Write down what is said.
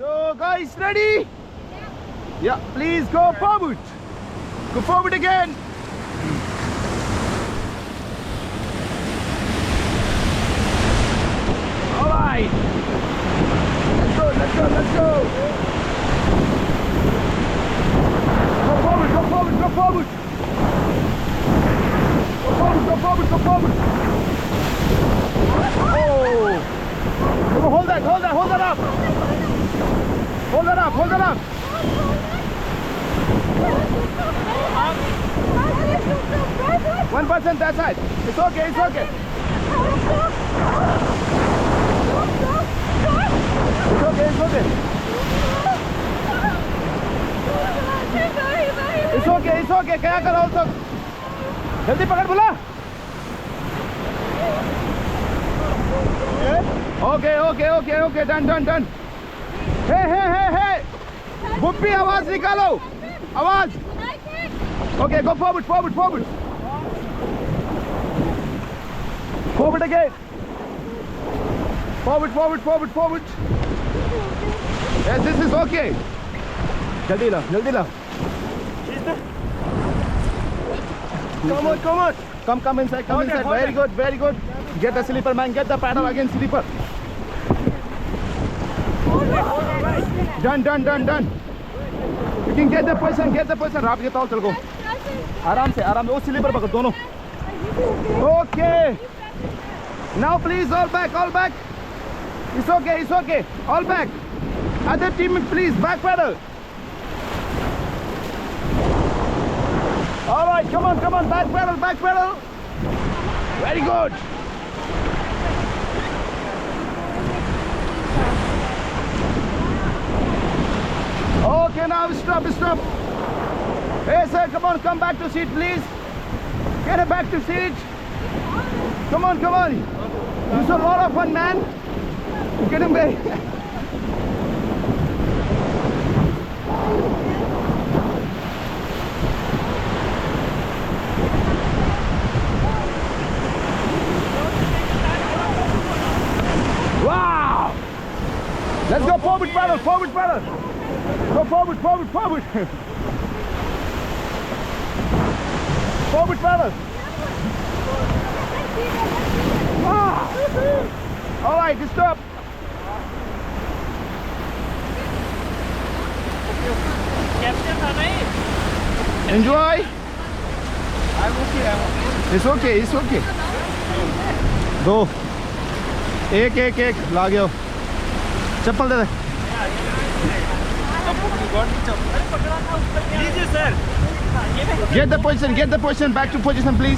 So guys, ready? Yeah, please go forward. Go forward again. All right. Let's go, let's go, let's go. Go forward, go forward, go forward. Go forward, go forward, go forward. Oh. Hold that, hold that, hold that up. Hold that up, hold that up. 1% that side. It's okay, it's okay. It's okay, it's okay. It's okay, it's okay. क्या करो सब? जल्दी पकड़ बोला. Okay, okay, okay, okay. Done, done, done. Hey, hey, hey, hey. बुप्पी आवाज निकालो. आवाज. Okay, go forward, forward, forward. Forward again. Forward, forward, forward, forward. Yes, this is okay. Jaldi la, jaldi la. Come on, come on. Come inside, come inside. Very good, very good. Get the slipper, man. Get the paddle again, slipper. Done, done, done, done. You can get the person, get the person. Raft get all, चल go. आराम से, वो slipper पकड़ दोनों. Okay. Now please, all back, all back. It's okay, it's okay. All back. Other team, please, back pedal. All right, come on, back pedal, back pedal. Very good. Okay, now stop, stop. Hey sir, come on, come back to seat, please. Get it back to seat. Come on, come on. This is a lot of fun, man. Get him back. Wow! Let's go forward paddle, forward paddle. Go forward, forward, forward. Forward paddle. Ah. All right, stop. Enjoy. It's okay, it's okay. दो एक एक एक ला गया चप्पल दे दे Get the position back to position please.